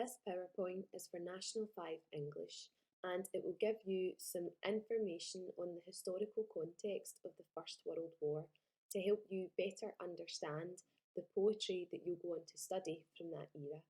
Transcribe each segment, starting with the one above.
This PowerPoint is for National 5 English and it will give you some information on the historical context of the First World War to help you better understand the poetry that you'll go on to study from that era.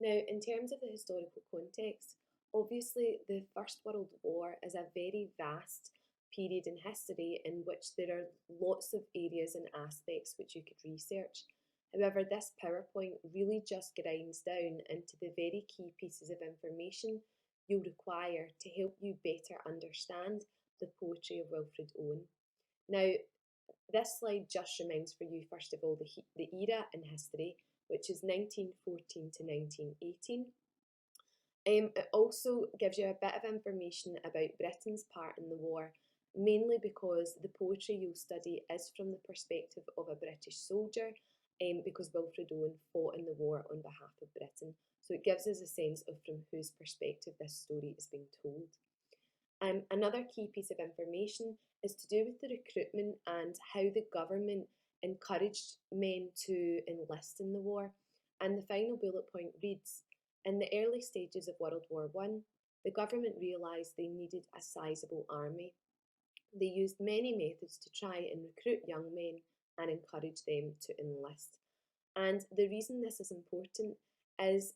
Now, in terms of the historical context, obviously the First World War is a very vast period in history in which there are lots of areas and aspects which you could research. However, this PowerPoint really just grinds down into the very key pieces of information you'll require to help you better understand the poetry of Wilfred Owen. Now, this slide just reminds for you, first of all, the era in history, which is 1914 to 1918. It also gives you a bit of information about Britain's part in the war, mainly because the poetry you'll study is from the perspective of a British soldier, because Wilfred Owen fought in the war on behalf of Britain. So it gives us a sense of from whose perspective this story is being told. Another key piece of information is to do with the recruitment and how the government encouraged men to enlist in the war. And the final bullet point reads, in the early stages of World War I, the government realised they needed a sizable army. They used many methods to try and recruit young men and encourage them to enlist. And the reason this is important is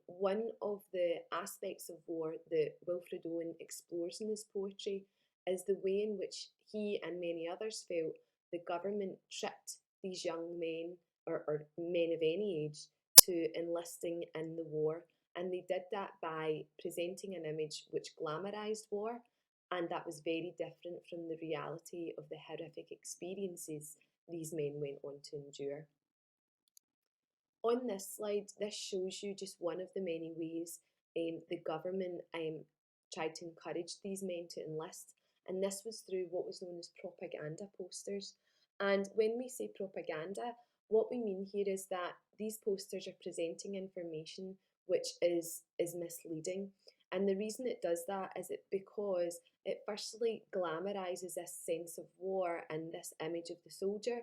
one of the aspects of war that Wilfred Owen explores in his poetry is the way in which he and many others felt the government tricked these young men or men of any age to enlisting in the war. And they did that by presenting an image which glamorised war, and that was very different from the reality of the horrific experiences these men went on to endure. On this slide, this shows you just one of the many ways the government tried to encourage these men to enlist, and this was through what was known as propaganda posters. And when we say propaganda, what we mean here is that these posters are presenting information which is misleading. And the reason it does that is because it firstly glamorises this sense of war and this image of the soldier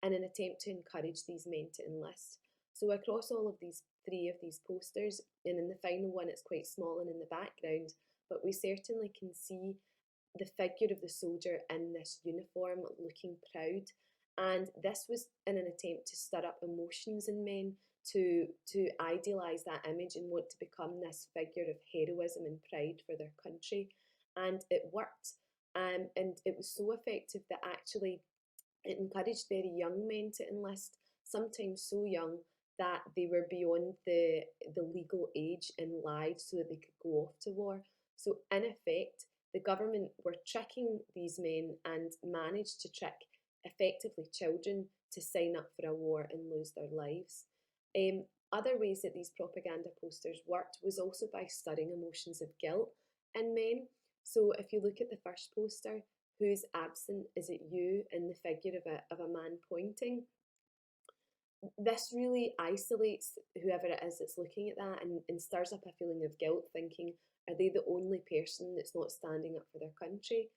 in an attempt to encourage these men to enlist. So across all of these three of these posters, and in the final one it's quite small and in the background, but we certainly can see the figure of the soldier in this uniform looking proud. And this was in an attempt to stir up emotions in men to idealise that image and want to become this figure of heroism and pride for their country. And it worked. And it was so effective that actually it encouraged very young men to enlist, sometimes so young that they were beyond the legal age in life so that they could go off to war. So in effect, the government were tricking these men and managed to trick effectively children to sign up for a war and lose their lives. Other ways that these propaganda posters worked was also by stirring emotions of guilt in men. So if you look at the first poster, who's absent, is it you, in the figure of a man pointing? This really isolates whoever it is that's looking at that and stirs up a feeling of guilt, thinking, are they the only person that's not standing up for their country?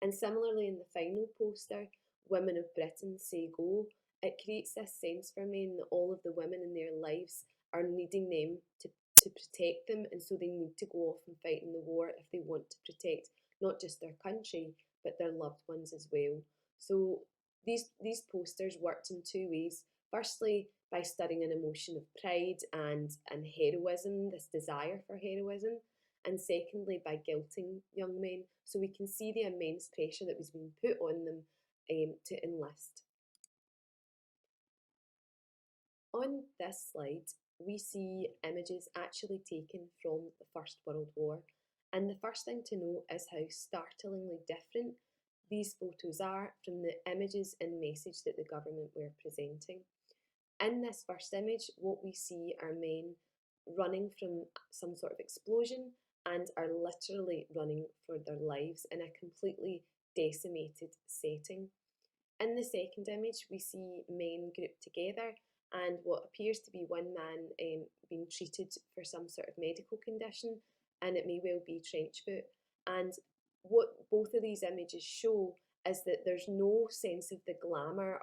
And similarly in the final poster, Women of Britain Say Go, it creates this sense for men that all of the women in their lives are needing them to protect them, and so they need to go off and fight in the war if they want to protect not just their country but their loved ones as well. So these posters worked in two ways. Firstly, by stirring an emotion of pride and heroism, this desire for heroism, and secondly by guilting young men, so we can see the immense pressure that was being put on them to enlist. On this slide, we see images actually taken from the First World War, and the first thing to note is how startlingly different these photos are from the images and message that the government were presenting. In this first image, what we see are men running from some sort of explosion and are literally running for their lives in a completely decimated setting. In the second image, we see men grouped together and what appears to be one man being treated for some sort of medical condition, and it may well be trench foot. And what both of these images show is that there's no sense of the glamour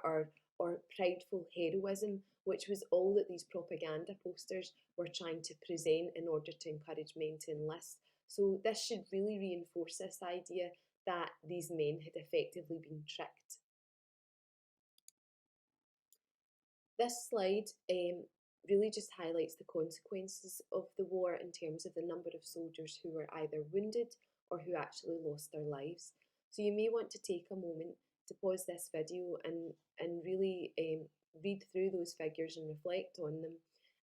or prideful heroism, which was all that these propaganda posters were trying to present in order to encourage men to enlist. So this should really reinforce this idea that these men had effectively been tricked. This slide really just highlights the consequences of the war in terms of the number of soldiers who were either wounded or who actually lost their lives. So you may want to take a moment to pause this video and really read through those figures and reflect on them.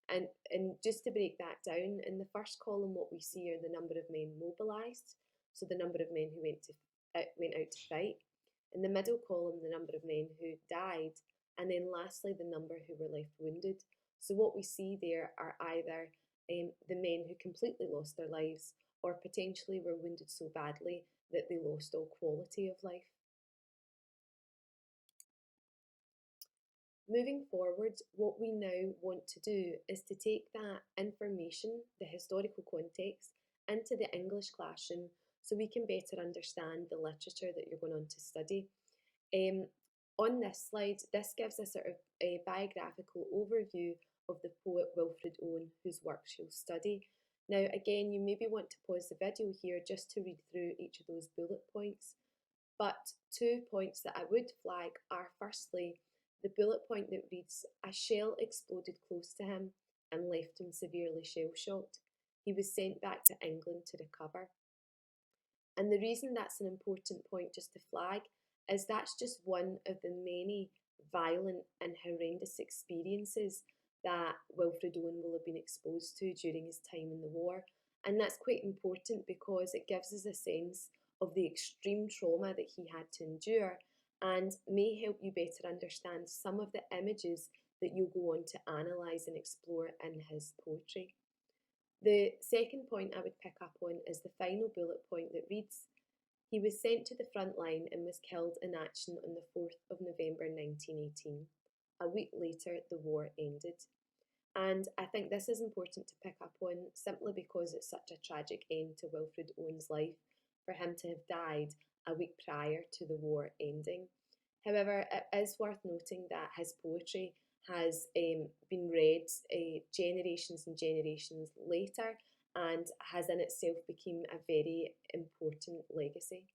And just to break that down, in the first column what we see are the number of men mobilised, so the number of men who went out to fight. In the middle column, the number of men who died, and then lastly the number who were left wounded. So what we see there are either the men who completely lost their lives or potentially were wounded so badly that they lost all quality of life. Moving forward, what we now want to do is to take that information, the historical context, into the English classroom so we can better understand the literature that you're going on to study. On this slide, this gives a sort of a biographical overview of the poet Wilfred Owen, whose works you'll study. Now, again, you maybe want to pause the video here just to read through each of those bullet points. But 2 points that I would flag are, firstly, the bullet point that reads, "A shell exploded close to him and left him severely shell-shocked. He was sent back to England to recover." And the reason that's an important point just to flag is that's just one of the many violent and horrendous experiences that Wilfred Owen will have been exposed to during his time in the war. And that's quite important because it gives us a sense of the extreme trauma that he had to endure and may help you better understand some of the images that you'll go on to analyse and explore in his poetry. The second point I would pick up on is the final bullet point that reads, "He was sent to the front line and was killed in action on the 4th of November 1918. A week later, the war ended." And I think this is important to pick up on simply because it's such a tragic end to Wilfred Owen's life for him to have died a week prior to the war ending. However, it is worth noting that his poetry has been read generations and generations later and has in itself become a very important legacy.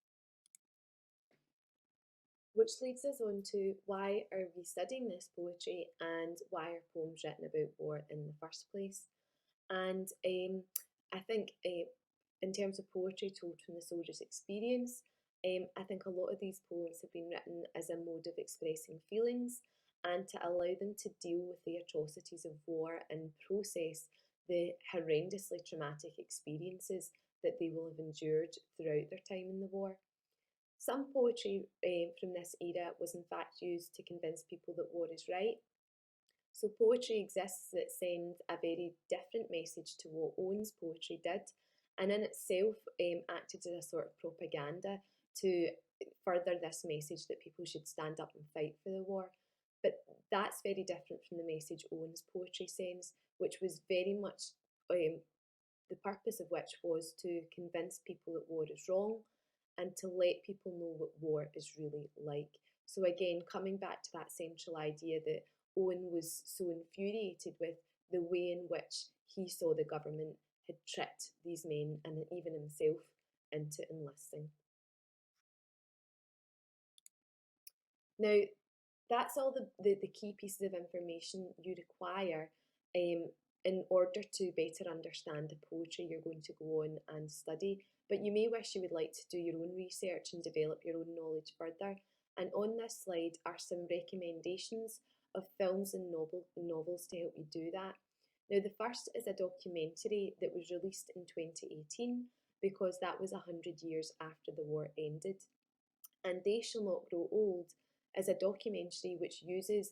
Which leads us on to why are we studying this poetry and why are poems written about war in the first place? And I think in terms of poetry told from the soldier's experience, I think a lot of these poems have been written as a mode of expressing feelings and to allow them to deal with the atrocities of war and process the horrendously traumatic experiences that they will have endured throughout their time in the war. Some poetry from this era was in fact used to convince people that war is right. So poetry exists that sends a very different message to what Owen's poetry did, and in itself acted as a sort of propaganda to further this message that people should stand up and fight for the war. But that's very different from the message Owen's poetry sends, which was very much the purpose of which was to convince people that war is wrong and to let people know what war is really like. So again, coming back to that central idea that Owen was so infuriated with the way in which he saw the government had tricked these men and even himself into enlisting. Now, that's all the key pieces of information you require in order to better understand the poetry you're going to go on and study. But you may wish you would like to do your own research and develop your own knowledge further. And on this slide are some recommendations of films and novels to help you do that. Now, the first is a documentary that was released in 2018 because that was 100 years after the war ended. And They Shall Not Grow Old is a documentary which uses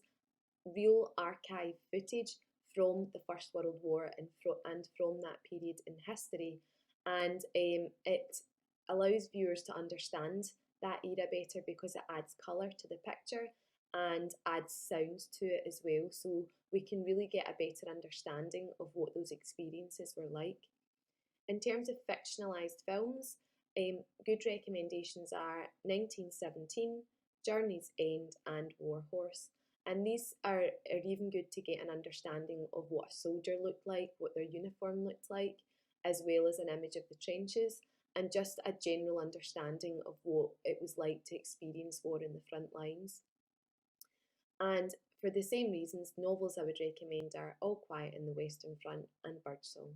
real archive footage from the First World War and from that period in history, and it allows viewers to understand that era better because it adds colour to the picture and adds sound to it as well, so we can really get a better understanding of what those experiences were like. In terms of fictionalised films, good recommendations are 1917, Journey's End and War Horse. And these are even good to get an understanding of what a soldier looked like, what their uniform looked like, as well as an image of the trenches, and just a general understanding of what it was like to experience war in the front lines. And for the same reasons, novels I would recommend are All Quiet in the Western Front and Birdsong.